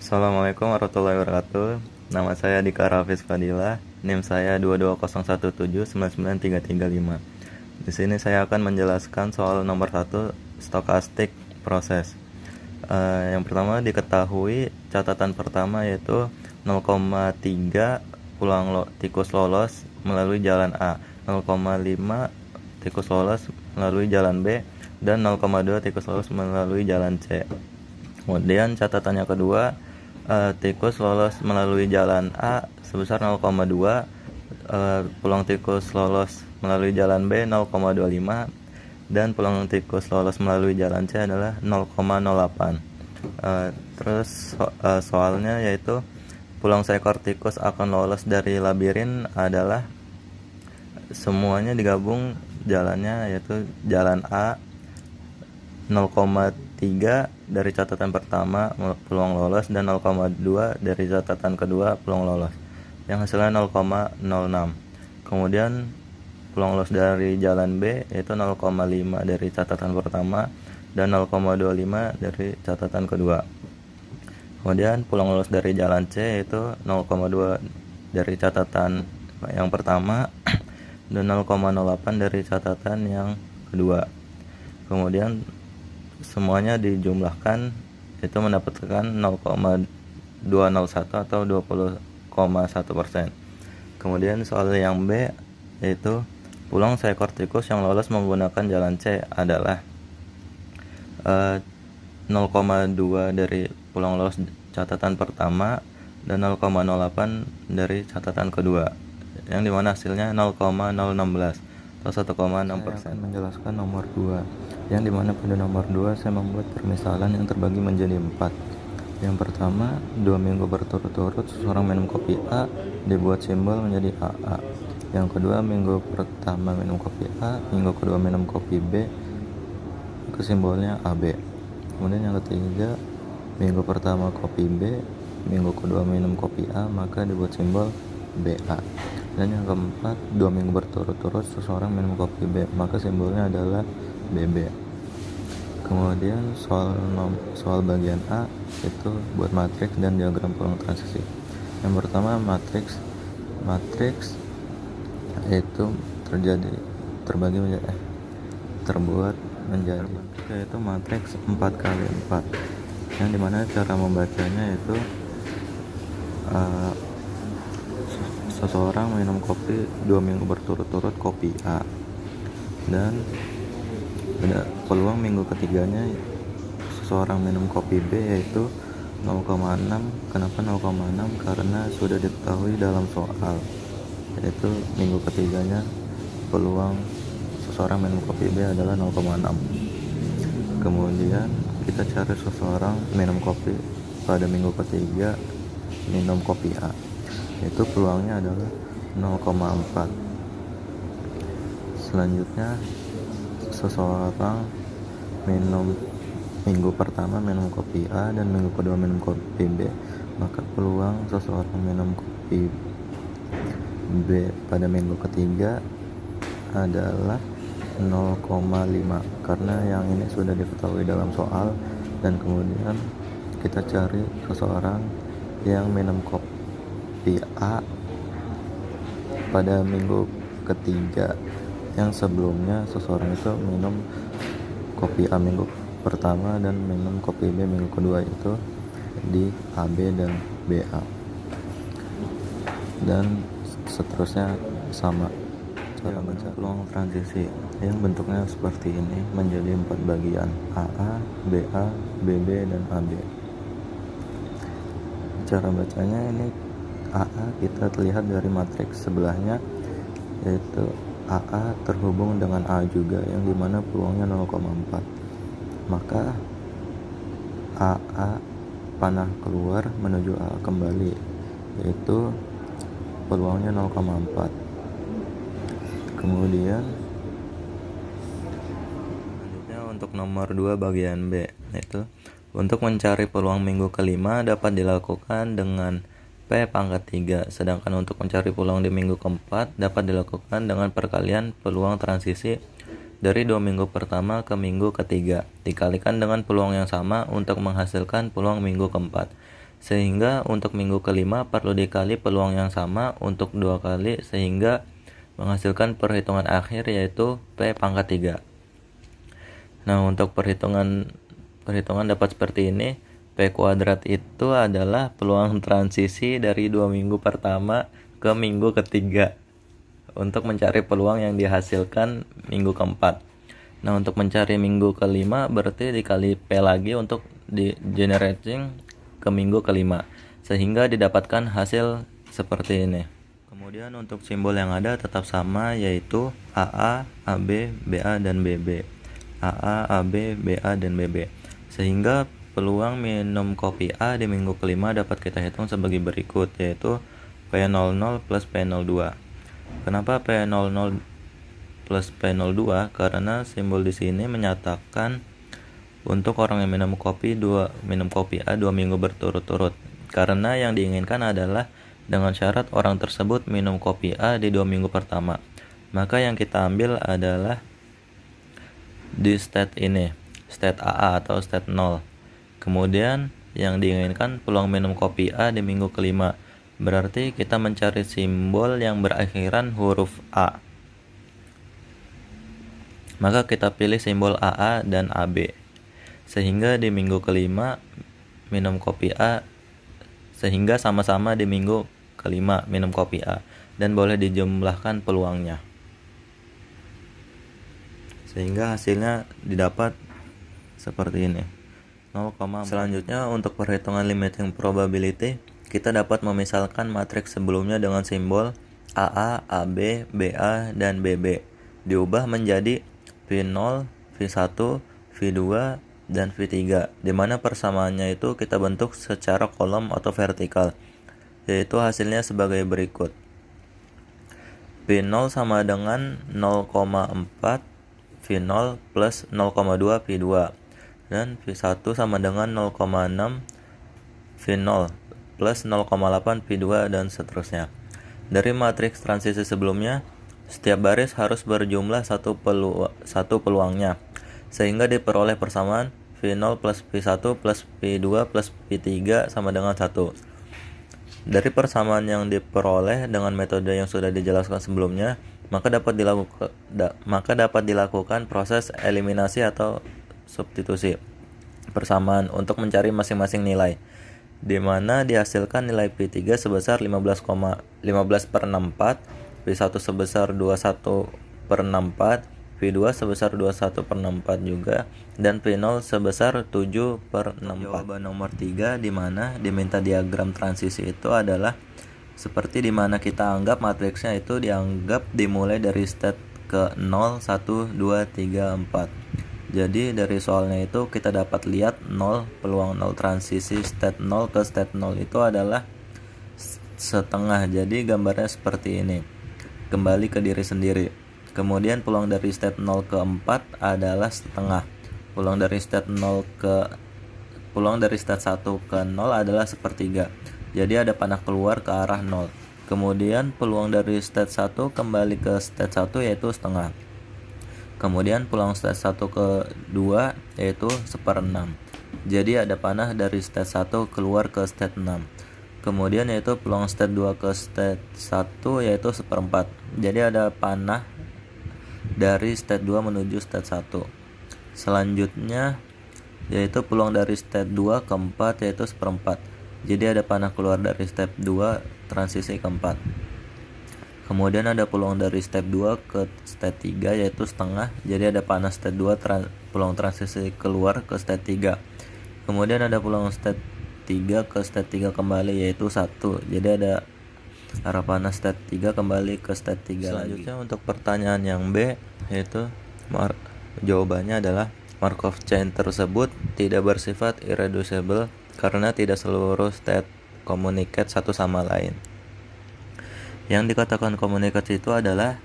Assalamualaikum warahmatullahi wabarakatuh. Nama saya Dika Rafis Fadila. NIM saya 22017993335. Di sini saya akan menjelaskan soal nomor 1, stokastik proses. Yang pertama diketahui catatan pertama yaitu 0,3 tikus lolos melalui jalan A, 0,5 tikus lolos melalui jalan B, dan 0,2 tikus lolos melalui jalan C. Kemudian catatan yang kedua, tikus lolos melalui jalan A sebesar 0,2, peluang tikus lolos melalui jalan B 0,25, dan peluang tikus lolos melalui jalan C adalah 0,08. Terus soalnya yaitu peluang seekor tikus akan lolos dari labirin adalah semuanya digabung jalannya, yaitu jalan A 0,3 dari catatan pertama peluang lolos, dan 0,2 dari catatan kedua peluang lolos, yang hasilnya 0,06. Kemudian peluang lolos dari jalan B yaitu 0,5 dari catatan pertama dan 0,25 dari catatan kedua. Kemudian peluang lolos dari jalan C yaitu 0,2 dari catatan yang pertama dan 0,08 dari catatan yang kedua. Kemudian semuanya dijumlahkan itu mendapatkan 0,201 atau 20,1%. Kemudian soal yang B yaitu peluang seekor tikus yang lolos menggunakan jalan C adalah 0,2 dari peluang lolos catatan pertama dan 0,08 dari catatan kedua, yang dimana hasilnya 0,016 atau 1,6%. Saya akan menjelaskan nomor 2, yang dimana pada nomor 2 saya membuat permisalan yang terbagi menjadi 4. Yang pertama, 2 minggu berturut-turut seseorang minum kopi A dibuat simbol menjadi AA. Yang kedua, minggu pertama minum kopi A, minggu kedua minum kopi B, ke simbolnya AB. Kemudian yang ketiga, minggu pertama kopi B, minggu kedua minum kopi A, maka dibuat simbol BA. Dan yang keempat, 2 minggu berturut-turut seseorang minum kopi B, maka simbolnya adalah BB. Kemudian soal bagian A itu buat matriks dan diagram peluang transisi. Yang pertama, matriks itu terbuat menjadi yaitu matriks 4x4, yang dimana cara membacanya itu seseorang minum kopi 2 minggu berturut-turut kopi A, dan pada peluang minggu ketiganya seseorang minum kopi B yaitu 0,6. Kenapa 0,6? Karena sudah diketahui dalam soal, yaitu minggu ketiganya peluang seseorang minum kopi B adalah 0,6. Kemudian kita cari seseorang minum kopi pada minggu ketiga minum kopi A, yaitu peluangnya adalah 0,4. Selanjutnya seseorang minggu pertama minum kopi A dan minggu kedua minum kopi B, maka peluang seseorang minum kopi B pada minggu ketiga adalah 0,5, karena yang ini sudah diketahui dalam soal. Dan kemudian kita cari seseorang yang minum kopi A pada minggu ketiga, yang sebelumnya seseorang itu minum kopi A minggu pertama dan minum kopi B minggu kedua, itu di AB dan BA, dan seterusnya sama. Cara baca peluang transisi yang bentuknya seperti ini menjadi 4 bagian: AA, BA, BB, dan AB. Cara bacanya ini AA kita terlihat dari matriks sebelahnya, yaitu AA terhubung dengan A juga, yang dimana peluangnya 0,4. Maka AA panah keluar menuju A kembali, yaitu peluangnya 0,4. Kemudian selanjutnya untuk nomor 2 bagian B, yaitu untuk mencari peluang minggu kelima dapat dilakukan dengan P pangkat 3, sedangkan untuk mencari peluang di minggu keempat dapat dilakukan dengan perkalian peluang transisi dari 2 minggu pertama ke minggu ketiga dikalikan dengan peluang yang sama untuk menghasilkan peluang minggu keempat. Sehingga untuk minggu kelima perlu dikali peluang yang sama untuk 2 kali sehingga menghasilkan perhitungan akhir yaitu P pangkat 3. Nah, untuk perhitungan dapat seperti ini. P kuadrat itu adalah peluang transisi dari 2 minggu pertama ke minggu ketiga untuk mencari peluang yang dihasilkan minggu keempat. Nah, untuk mencari minggu kelima berarti dikali P lagi untuk di generating ke minggu kelima sehingga didapatkan hasil seperti ini. Kemudian untuk simbol yang ada tetap sama yaitu AA, AB, BA, dan BB. AA, AB, BA, dan BB. Sehingga peluang minum kopi A di minggu kelima dapat kita hitung sebagai berikut yaitu P00 plus P02. Kenapa P00 plus P02? Karena simbol di sini menyatakan untuk orang yang minum kopi A 2 minggu berturut-turut. Karena yang diinginkan adalah dengan syarat orang tersebut minum kopi A di 2 minggu pertama. Maka yang kita ambil adalah di state ini, state AA atau state 0. Kemudian yang diinginkan peluang minum kopi A di minggu kelima. Berarti kita mencari simbol yang berakhiran huruf A. Maka kita pilih simbol AA dan AB. Sehingga di minggu kelima minum kopi A, sehingga sama-sama di minggu kelima minum kopi A, dan boleh dijumlahkan peluangnya sehingga hasilnya didapat seperti ini 0, selanjutnya untuk perhitungan limiting probability kita dapat memisalkan matriks sebelumnya dengan simbol AA, AB, BA, dan BB diubah menjadi V0, V1, V2, dan V3, di mana persamaannya itu kita bentuk secara kolom atau vertikal, yaitu hasilnya sebagai berikut. V0 sama dengan 0,4 V0 plus 0,2 V2, dan V1 sama dengan 0,6 V0 plus 0,8 V2, dan seterusnya. Dari matriks transisi sebelumnya, setiap baris harus berjumlah satu peluangnya, sehingga diperoleh persamaan V0 plus V1 plus V2 plus V3 sama dengan 1. Dari persamaan yang diperoleh dengan metode yang sudah dijelaskan sebelumnya, maka dapat dilakukan proses eliminasi atau substitusi persamaan untuk mencari masing-masing nilai, di mana dihasilkan nilai V3 sebesar 15,15/64, V1 sebesar 21/64, V2 sebesar 21/64 juga, dan V0 sebesar 7/64. Jawaban nomor 3 di mana diminta diagram transisi itu adalah seperti di mana kita anggap matriksnya itu dianggap dimulai dari state ke 0, 1, 2, 3, 4. Jadi dari soalnya itu kita dapat lihat 0, peluang 0 transisi state 0 ke state 0 itu adalah setengah. Jadi gambarnya seperti ini. Kembali ke diri sendiri. Kemudian peluang dari state 0 ke 4 adalah setengah. Peluang dari state 1 ke 0 adalah sepertiga. Jadi ada panah keluar ke arah 0. Kemudian peluang dari state 1 kembali ke state 1 yaitu setengah. Kemudian peluang state 1 ke 2 yaitu 1/6. Jadi ada panah dari state 1 keluar ke state 6. Kemudian yaitu peluang state 2 ke state 1 yaitu 1/4. Jadi ada panah dari state 2 menuju state 1. Selanjutnya yaitu peluang dari state 2 ke 4 yaitu 1/4. Jadi ada panah keluar dari step 2 transisi ke 4. Kemudian ada peluang dari step 2 ke step 3 yaitu setengah. Jadi ada panah step 2 peluang transisi keluar ke step 3. Kemudian ada peluang step 3 ke step 3 kembali yaitu 1. Jadi ada arah panah step 3 kembali ke step 3 lagi. Selanjutnya untuk pertanyaan yang B yaitu jawabannya adalah Markov chain tersebut tidak bersifat irreducible karena tidak seluruh state communicate satu sama lain. Yang dikatakan komunikasi itu adalah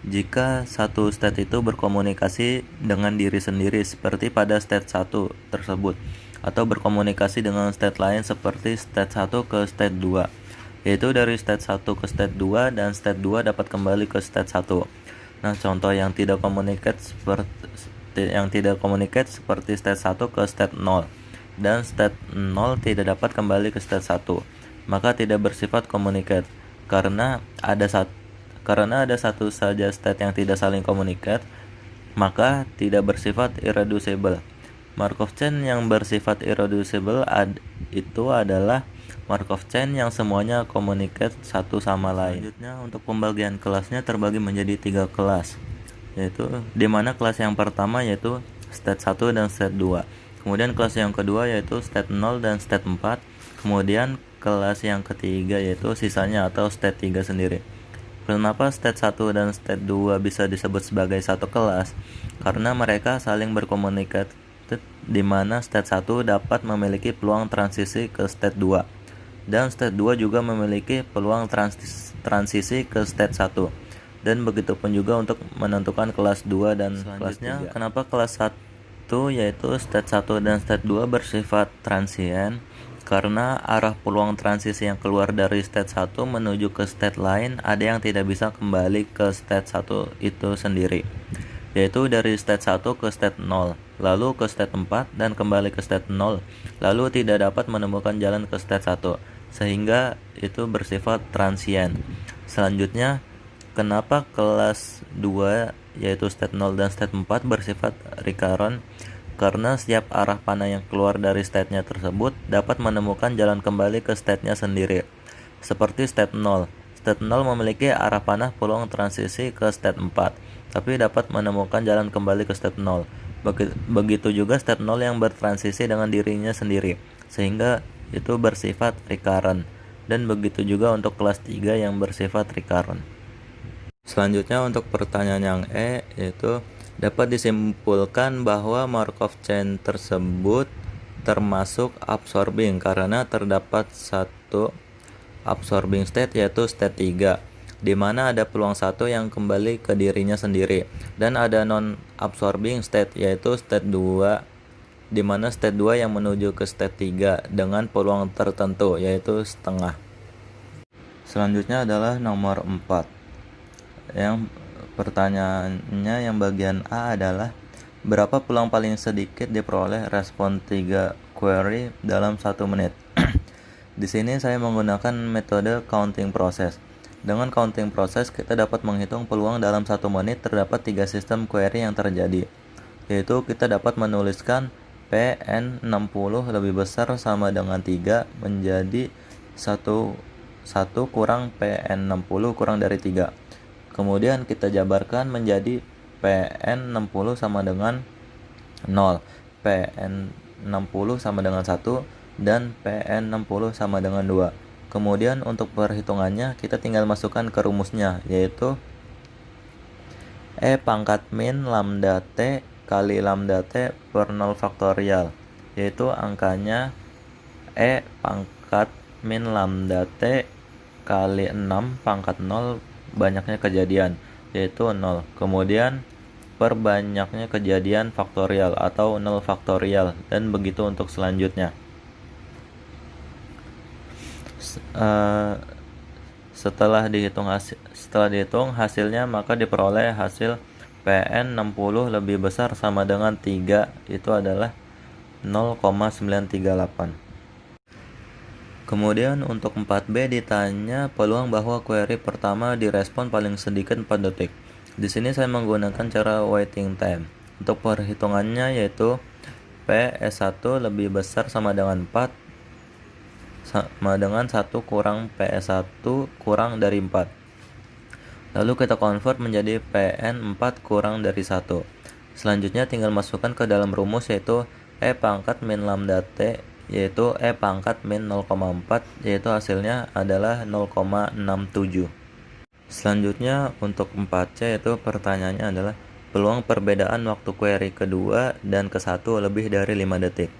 jika satu state itu berkomunikasi dengan diri sendiri seperti pada state 1 tersebut, atau berkomunikasi dengan state lain seperti state 1 ke state 2, yaitu dari state 1 ke state 2 dan state 2 dapat kembali ke state 1. Nah, contoh yang tidak communicate seperti state 1 ke state 0. dan state 0 tidak dapat kembali ke state 1, maka tidak bersifat communicate karena ada satu saja state yang tidak saling communicate, maka tidak bersifat irreducible. Markov chain yang bersifat irreducible itu adalah Markov chain yang semuanya communicate satu sama lain. Selanjutnya untuk pembagian kelasnya terbagi menjadi 3 kelas, yaitu dimana kelas yang pertama yaitu state 1 dan state 2. Kemudian kelas yang kedua yaitu state 0 dan state 4. Kemudian kelas yang ketiga yaitu sisanya atau state 3 sendiri. Kenapa state 1 dan state 2 bisa disebut sebagai satu kelas? Karena mereka saling berkomunikasi, di mana state 1 dapat memiliki peluang transisi ke state 2 dan state 2 juga memiliki peluang transisi ke state 1, dan begitu pun juga untuk menentukan kelas 2 dan kelasnya. Kenapa kelas 1 yaitu state 1 dan state 2 bersifat transient? Karena arah peluang transisi yang keluar dari state 1 menuju ke state lain ada yang tidak bisa kembali ke state 1 itu sendiri, yaitu dari state 1 ke state 0, lalu ke state 4 dan kembali ke state 0, lalu tidak dapat menemukan jalan ke state 1, sehingga itu bersifat transient. Selanjutnya, kenapa kelas 2 yaitu state 0 dan state 4 bersifat recurrent? Karena setiap arah panah yang keluar dari state-nya tersebut dapat menemukan jalan kembali ke state-nya sendiri. Seperti state 0. State 0 memiliki arah panah peluang transisi ke state 4, tapi dapat menemukan jalan kembali ke state 0. Begitu juga state 0 yang bertransisi dengan dirinya sendiri, sehingga itu bersifat recurrent. Dan begitu juga untuk kelas 3 yang bersifat recurrent. Selanjutnya untuk pertanyaan yang E, yaitu dapat disimpulkan bahwa Markov chain tersebut termasuk absorbing karena terdapat satu absorbing state yaitu state 3, di mana ada peluang 1 yang kembali ke dirinya sendiri, dan ada non-absorbing state yaitu state 2, di mana state 2 yang menuju ke state 3 dengan peluang tertentu yaitu setengah. Selanjutnya adalah nomor 4. Yang pertanyaannya yang bagian A adalah berapa peluang paling sedikit diperoleh respon 3 query dalam 1 menit. Di sini saya menggunakan metode counting process. Dengan counting process kita dapat menghitung peluang dalam 1 menit terdapat 3 sistem query yang terjadi, yaitu kita dapat menuliskan PN60 lebih besar sama dengan 3 menjadi 1 kurang PN60 kurang dari 3. Kemudian kita jabarkan menjadi PN60 sama dengan 0, PN60 sama dengan 1, dan PN60 sama dengan 2. Kemudian untuk perhitungannya kita tinggal masukkan ke rumusnya, yaitu E pangkat min lambda T kali lambda T per 0 faktorial, yaitu angkanya E pangkat min lambda T kali 6 pangkat 0 banyaknya kejadian, yaitu 0. Kemudian per banyaknya kejadian faktorial atau 0 faktorial, dan begitu untuk selanjutnya. Setelah dihitung hasilnya, maka diperoleh hasil PN60 lebih besar sama dengan 3, itu adalah 0,938. Kemudian untuk 4B ditanya peluang bahwa query pertama direspon paling sedikit 4 detik. Di sini saya menggunakan cara waiting time. Untuk perhitungannya yaitu PS1 lebih besar sama dengan 4 sama dengan 1 kurang PS1 kurang dari 4. Lalu kita convert menjadi PN4 kurang dari 1. Selanjutnya tinggal masukkan ke dalam rumus, yaitu E pangkat min lambda T, yaitu E pangkat min 0,4, yaitu hasilnya adalah 0,67. Selanjutnya untuk 4C, yaitu pertanyaannya adalah peluang perbedaan waktu query kedua dan ke-1 lebih dari 5 detik.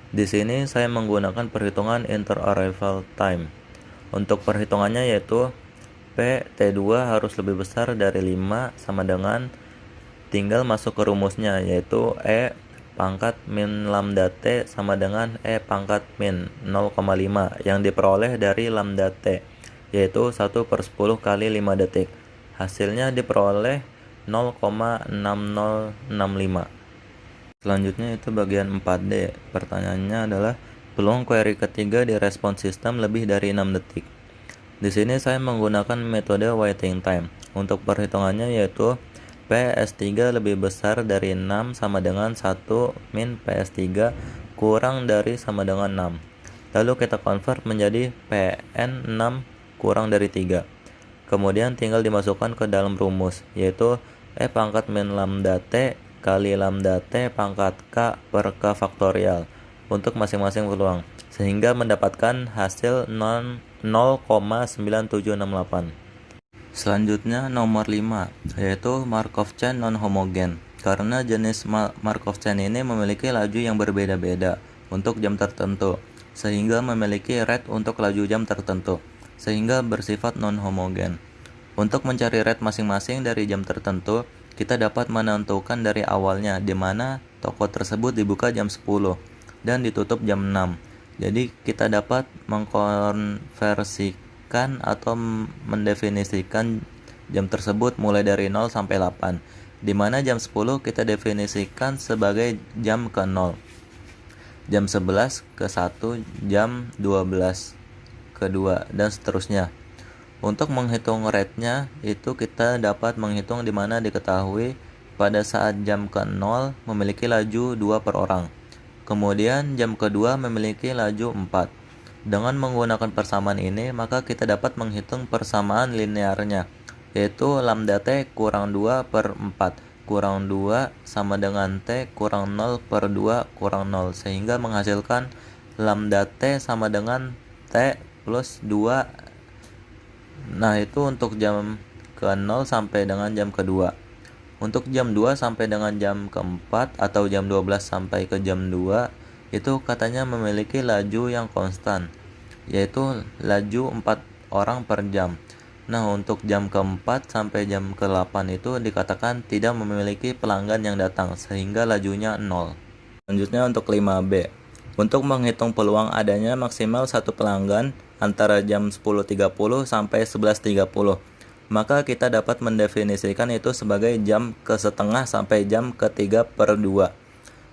Di sini saya menggunakan perhitungan inter-arrival time. Untuk perhitungannya yaitu PT2 harus lebih besar dari 5 sama dengan, tinggal masuk ke rumusnya, yaitu E pangkat min lambda T sama dengan E pangkat min 0,5 yang diperoleh dari lambda T, yaitu 1/10 kali 5 detik. Hasilnya diperoleh 0,6065. Selanjutnya itu bagian 4D. Pertanyaannya adalah peluang query ketiga di respons sistem lebih dari 6 detik. Di sini saya menggunakan metode waiting time. Untuk perhitungannya yaitu PS3 lebih besar dari 6 sama dengan 1 min PS3 kurang dari sama dengan 6. Lalu kita convert menjadi PN6 kurang dari 3. Kemudian tinggal dimasukkan ke dalam rumus, yaitu E pangkat min lambda T kali lambda T pangkat K per K faktorial untuk masing-masing peluang, sehingga mendapatkan hasil 0,9768. Selanjutnya nomor 5, yaitu Markov chain non-homogen. Karena jenis Markov chain ini memiliki laju yang berbeda-beda untuk jam tertentu, sehingga memiliki rate untuk laju jam tertentu, sehingga bersifat non-homogen. Untuk mencari rate masing-masing dari jam tertentu, kita dapat menentukan dari awalnya di mana toko tersebut dibuka jam 10 dan ditutup jam 6. Jadi kita dapat mengkonversikan atau mendefinisikan jam tersebut mulai dari 0 sampai 8, di mana jam 10 kita definisikan sebagai jam ke 0, jam 11 ke 1, jam 12 ke 2, dan seterusnya. Untuk menghitung rate-nya itu kita dapat menghitung di mana diketahui pada saat jam ke-0 memiliki laju 2 per orang. Kemudian jam kedua memiliki laju 4. Dengan menggunakan persamaan ini, maka kita dapat menghitung persamaan linearnya, yaitu lambda T kurang 2 per 4 kurang 2 sama dengan T kurang 0 per 2 kurang 0, sehingga menghasilkan lambda T sama dengan T plus 2. Nah, itu untuk jam ke-0 sampai dengan jam kedua. Untuk jam 2 sampai dengan jam keempat atau jam 12 sampai ke jam 2 itu katanya memiliki laju yang konstan, yaitu laju 4 orang per jam. Nah, untuk jam keempat sampai jam ke-8 itu dikatakan tidak memiliki pelanggan yang datang, sehingga lajunya 0. Selanjutnya untuk 5B. Untuk menghitung peluang adanya maksimal satu pelanggan antara jam 10.30 sampai 11.30, maka kita dapat mendefinisikan itu sebagai jam ke setengah sampai jam ke-3 per 2.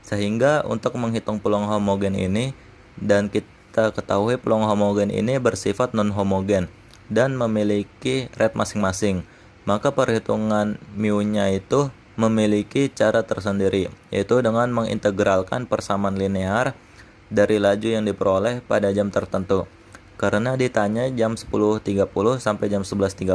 Sehingga untuk menghitung peluang homogen ini, dan kita ketahui peluang homogen ini bersifat non-homogen dan memiliki rate masing-masing, maka perhitungan mu-nya itu memiliki cara tersendiri, yaitu dengan mengintegralkan persamaan linear dari laju yang diperoleh pada jam tertentu. Karena ditanya jam 10.30 sampai jam 11.30,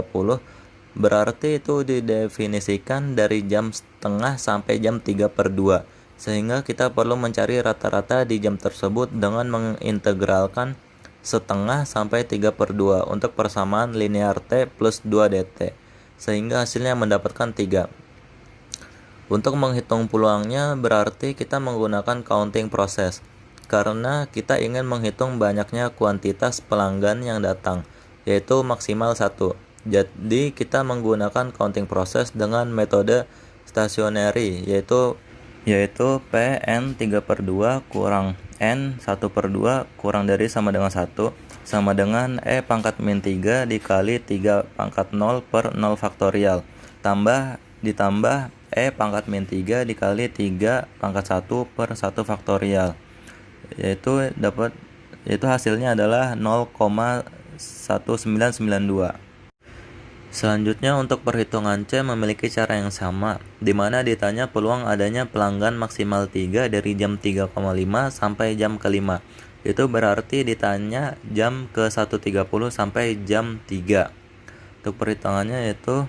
berarti itu didefinisikan dari jam setengah sampai jam 3 per 2, sehingga kita perlu mencari rata-rata di jam tersebut dengan mengintegralkan setengah sampai 3 per 2 untuk persamaan linear T plus 2 dt, sehingga hasilnya mendapatkan 3. Untuk menghitung peluangnya berarti kita menggunakan counting proses, karena kita ingin menghitung banyaknya kuantitas pelanggan yang datang, yaitu maksimal 1. Jadi kita menggunakan counting proses dengan metode stationary, yaitu Pn 3 per 2 kurang N 1 per 2 kurang dari sama dengan 1 sama dengan E pangkat min 3 dikali 3 pangkat 0 per 0 faktorial ditambah E pangkat min 3 dikali 3 pangkat 1 per 1 faktorial, yaitu hasilnya adalah 0,1992. Selanjutnya untuk perhitungan C memiliki cara yang sama, di mana ditanya peluang adanya pelanggan maksimal 3 dari jam 3,5 sampai jam ke-5. Itu berarti ditanya jam ke 1.30 sampai jam 3. Untuk perhitungannya yaitu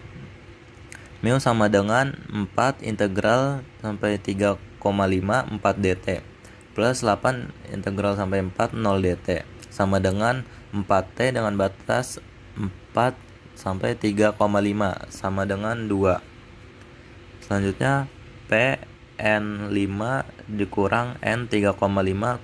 mu sama dengan 4 integral sampai 3,5 4 dt plus 8 integral sampai 4 0 dt sama dengan 4t dengan batas 4 sampai 3,5 sama dengan 2. Selanjutnya Pn5 dikurang N3,5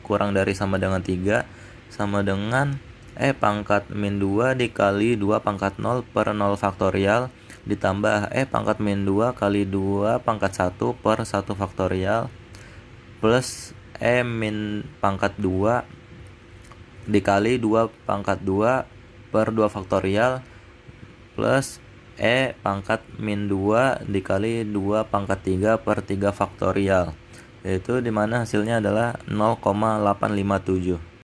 kurang dari sama dengan 3 sama dengan E pangkat min 2 dikali 2 pangkat 0 per 0 faktorial ditambah E pangkat min 2 kali 2 pangkat 1 per 1 faktorial plus E min pangkat 2 dikali 2 pangkat 2 per 2 faktorial plus E pangkat min 2 dikali 2 pangkat 3 per 3 faktorial. yaitu dimana hasilnya adalah 0,857.